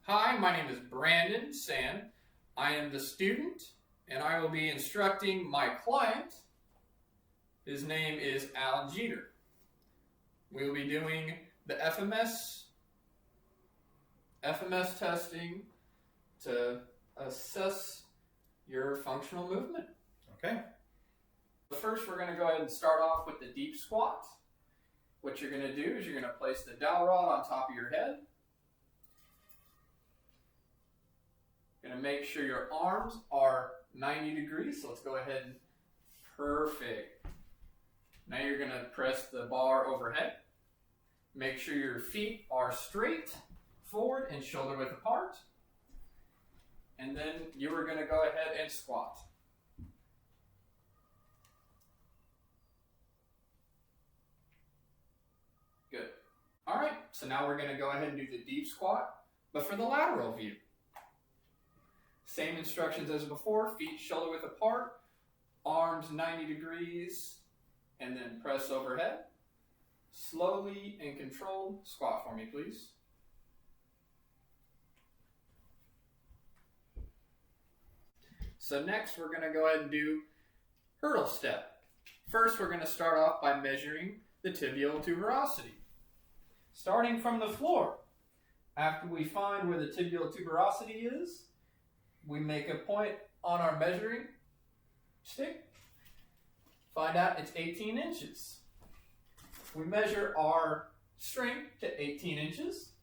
Hi, my name is Brandon Sand. I am the student, and I will be instructing my client. His name is Alan Jeter. We will be doing the FMS testing to assess your functional movement. Okay. First, we're going to go ahead and start off with the deep squat. What you're going to do is you're going to place the dowel rod on top of your head. Going to make sure your arms are 90 degrees. So let's go ahead and perfect. Now you're going to press the bar overhead. Make sure your feet are straight forward and shoulder width apart. And then you are going to go ahead and squat. Good. All right, so now we're going to go ahead and do the deep squat, but for the lateral view. Same instructions as before, feet shoulder width apart, arms 90 degrees, and then press overhead. Slowly and controlled, squat for me, please. So next we're going to go ahead and do hurdle step. First we're going to start off by measuring the tibial tuberosity. Starting from the floor, after we find where the tibial tuberosity is, we make a point on our measuring stick. Find out it's 18 inches. We measure our string to 18 inches.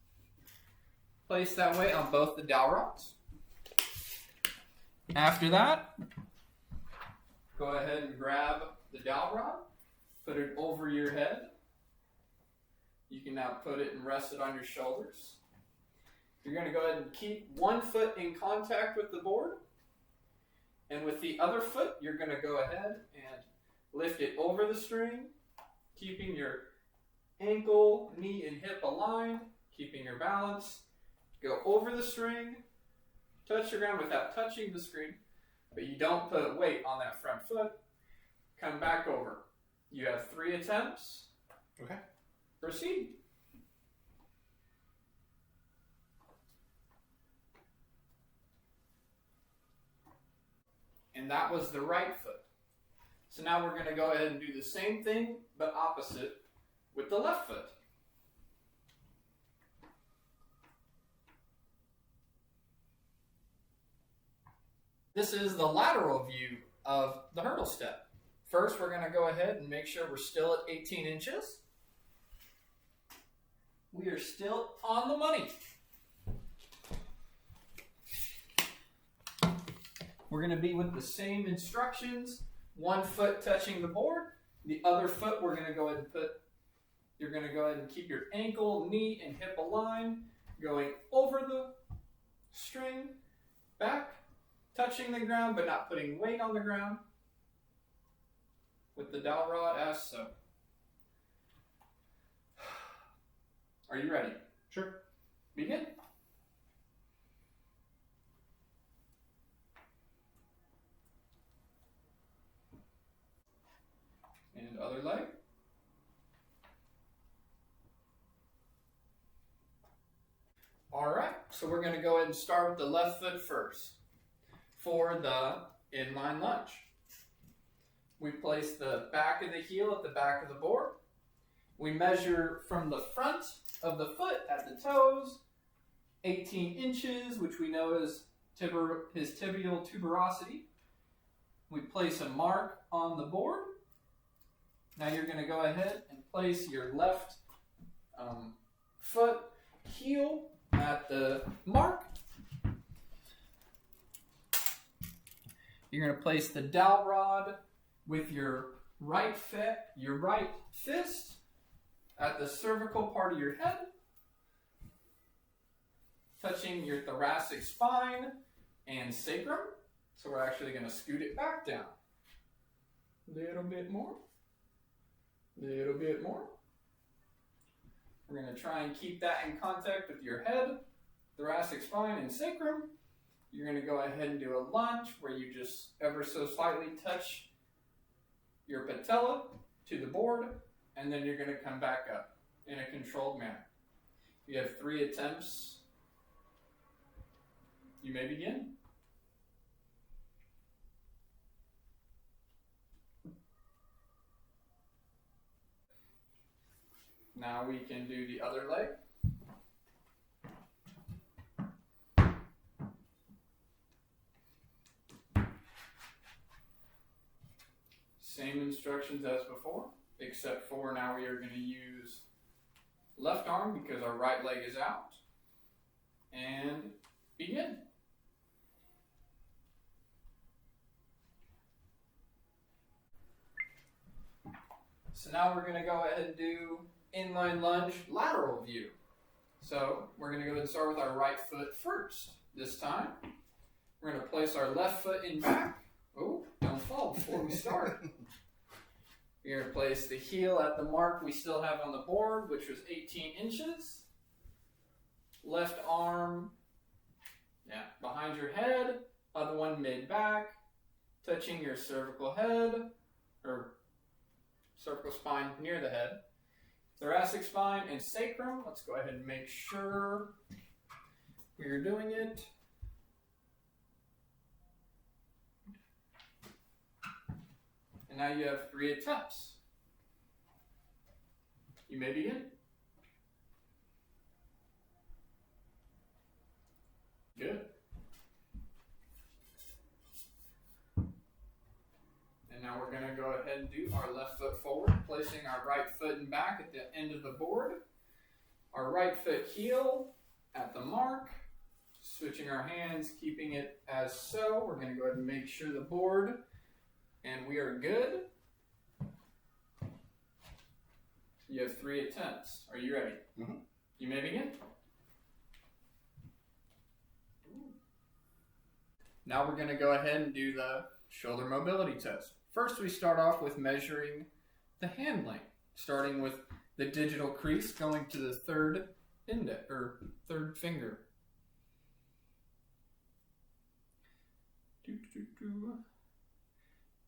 Place that way on both the dowel rods. After that, go ahead and grab the dowel rod, put it over your head. You can now put it and rest it on your shoulders. You're going to go ahead and keep one foot in contact with the board. And with the other foot, you're going to go ahead and lift it over the string, keeping your ankle, knee, and hip aligned, keeping your balance. Go over the string, touch the ground without touching the string, but you don't put weight on that front foot. Come back over. You have 3 attempts. Okay. Proceed. And that was the right foot. So now we're going to go ahead and do the same thing, but opposite with the left foot. This is the lateral view of the hurdle step. First, we're going to go ahead and make sure we're still at 18 inches. We are still on the money. We're going to be with the same instructions. One foot touching the board. The other foot we're going to go ahead and you're going to go ahead and keep your ankle, knee, and hip aligned. Going over the string, back, touching the ground but not putting weight on the ground. With the dowel rod as so. Are you ready? Sure. Begin. And other leg. All right, so we're going to go ahead and start with the left foot first for the inline lunge. We place the back of the heel at the back of the board. We measure from the front of the foot at the toes, 18 inches, which we know is his tibial tuberosity. We place a mark on the board. Now you're going to go ahead and place your left foot heel at the mark. You're going to place the dowel rod with your right fist at the cervical part of your head, touching your thoracic spine and sacrum. So we're actually going to scoot it back down. A little bit more. Little bit more. We're going to try and keep that in contact with your head, thoracic spine, and sacrum. You're going to go ahead and do a lunge where you just ever so slightly touch your patella to the board, and then you're going to come back up in a controlled manner. You have 3 attempts You may begin. Now we can do the other leg. Same instructions as before, except for now we are going to use left arm because our right leg is out. And begin. So now we're going to go ahead and do inline lunge lateral view. So we're going to go ahead and start with our right foot first. This time, we're going to place our left foot in back. Oh, don't fall before we start. We're going to place the heel at the mark we still have on the board, which was 18 inches. Left arm, behind your head, other one mid-back, touching your cervical head, or cervical spine near the head. Thoracic spine and sacrum. Let's go ahead and make sure we're doing it. And now you have 3 attempts. You may begin. Good. And now we're going to go ahead and do our left foot forward, placing our right foot in back at the end of the board. Our right foot heel at the mark. Switching our hands, keeping it as so. We're going to go ahead and make sure the board, and we are good. You have 3 attempts. Are you ready? Mm-hmm. You may begin. Now we're going to go ahead and do the shoulder mobility test. First, we start off with measuring the hand length, starting with the digital crease going to the third finger.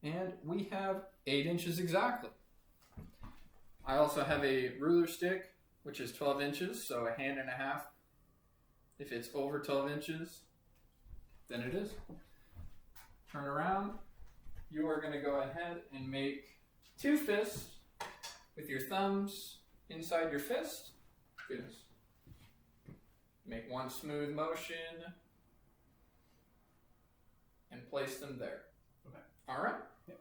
And we have 8 inches exactly. I also have a ruler stick, which is 12 inches, so a hand and a half. If it's over 12 inches, then it is. Turn around. You are going to go ahead and make 2 fists with your thumbs inside your fist. Goodness. Make 1 smooth motion and place them there. Okay. All right? Yep.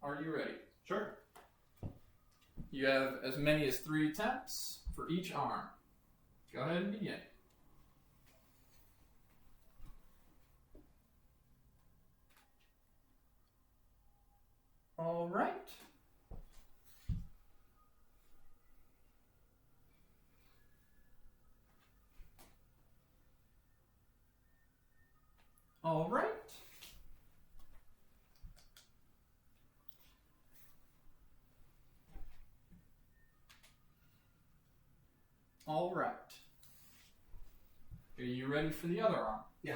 Are you ready? Sure. You have as many as 3 attempts for each arm. Go ahead and begin. All right. All right. All right. Are you ready for the other arm? Yeah.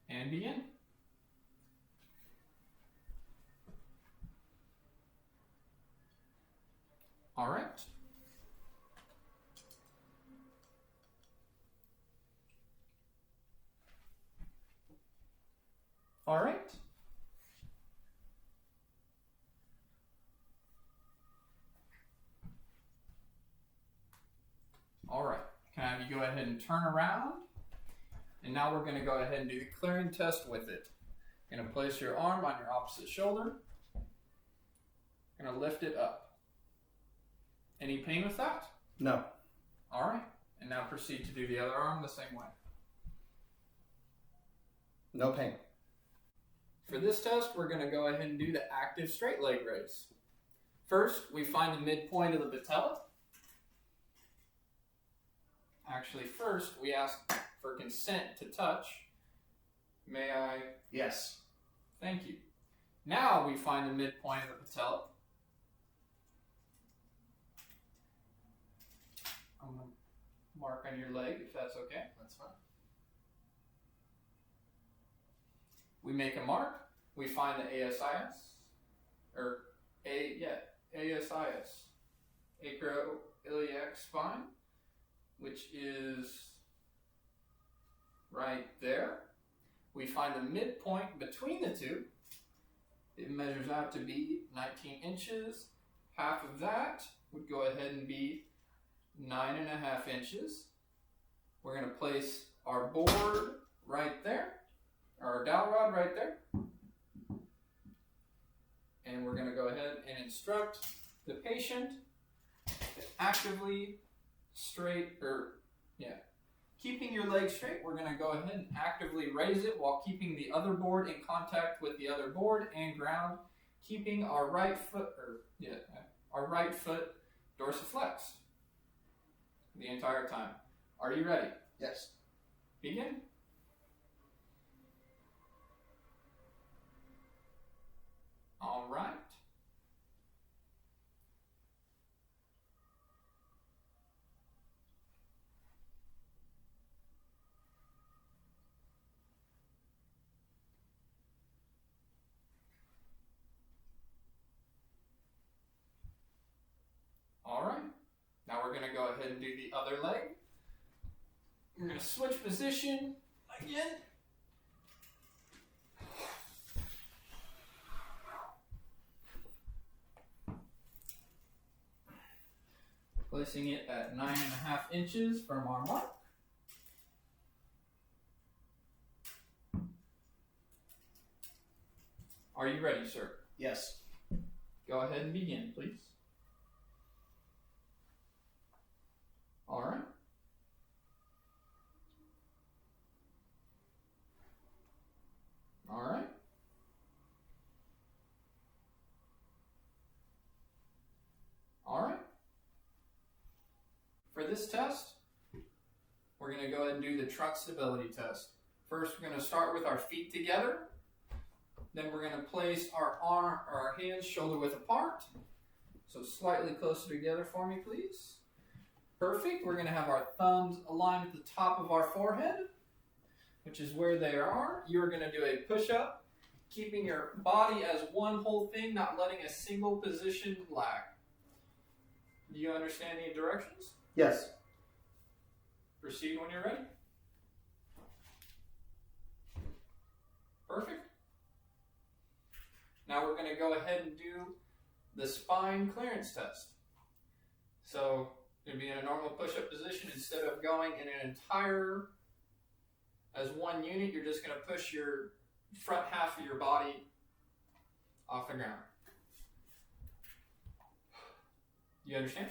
And begin. All right. All right. All right. Can I have you go ahead and turn around? And now we're going to go ahead and do the clearing test with it. You're going to place your arm on your opposite shoulder. Going to lift it up. Any pain with that? No. All right. And now proceed to do the other arm the same way. No pain. For this test, we're going to go ahead and do the active straight leg raise. First, we find the midpoint of the patella. Actually, first, we ask for consent to touch. May I? Yes. Thank you. Now we find the midpoint of the patella. I'm going to mark on your leg if that's okay. That's fine. We make a mark. We find the ASIS, ASIS, acroiliac spine, which is right there. We find the midpoint between the two. It measures out to be 19 inches. Half of that would go ahead and be 9.5 inches. We're going to place our board right there, our dowel rod right there. And we're going to go ahead and instruct the patient to actively keeping your leg straight. We're going to go ahead and actively raise it while keeping the other board in contact with the other board and ground, keeping our right foot dorsiflexed the entire time. Are you ready? Yes. Begin. All right. All right. Now we're going to go ahead and do the other leg. We're going to switch position again. Placing it at 9.5 inches from our mark. Are you ready, sir? Yes. Go ahead and begin, please. All right. All right. All right. For this test, we're going to go ahead and do the trunk stability test. First, we're going to start with our feet together. Then we're going to place our hands shoulder width apart. So slightly closer together for me, please. Perfect. We're going to have our thumbs aligned at the top of our forehead, which is where they are. You're going to do a push-up, keeping your body as one whole thing, not letting a single position lag. Do you understand the directions? Yes. Proceed when you're ready. Perfect. Now we're going to go ahead and do the spine clearance test. So you'll be in a normal push-up position. Instead of going in an entire, as one unit, you're just going to push your front half of your body off the ground. You understand?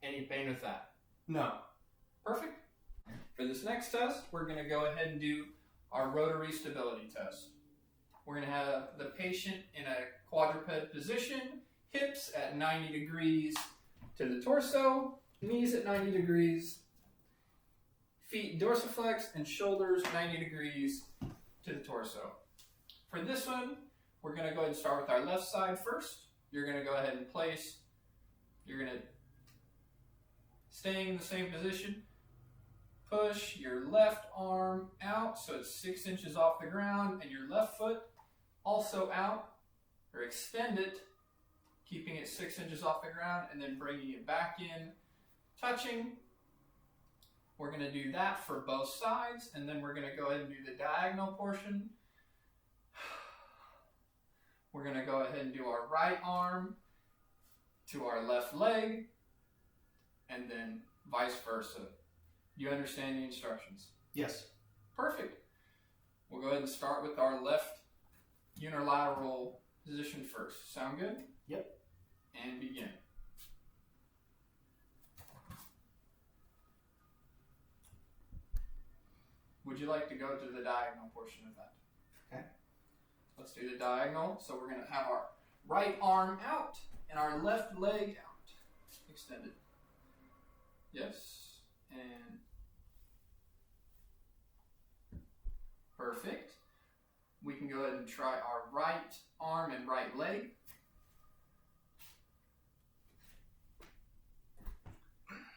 Any pain with that? No. Perfect. For this next test, we're going to go ahead and do our rotary stability test. We're going to have the patient in a quadruped position, hips at 90 degrees to the torso, knees at 90 degrees, feet dorsiflexed, and shoulders 90 degrees to the torso. For this one, we're going to go ahead and start with our left side first. You're going to go ahead and you're going to stay in the same position, push your left arm out so it's 6 inches off the ground, and your left foot also out, or extend it, keeping it 6 inches off the ground, and then bringing it back in, touching. We're going to do that for both sides, and then we're going to go ahead and do the diagonal portion. We're going to go ahead and do our right arm to our left leg, and then vice versa. You understand the instructions? Yes. Perfect. We'll go ahead and start with our left unilateral position first. Sound good? Yep. And begin. Would you like to go to the diagonal portion of that? Okay. Let's do the diagonal. So we're going to have our right arm out and our left leg out. Extended. Yes. And perfect. We can go ahead and try our right arm and right leg.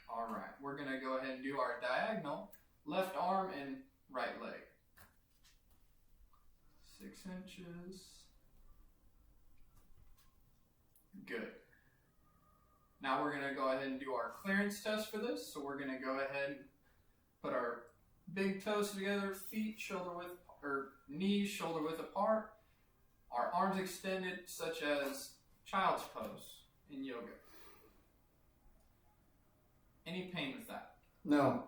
All right, we're going to go ahead and do our diagonal, left arm and right leg. 6 inches. Good. Now we're going to go ahead and do our clearance test for this. So we're going to go ahead and put our big toes together, feet knees shoulder width apart, our arms extended, such as child's pose in yoga. Any pain with that? No.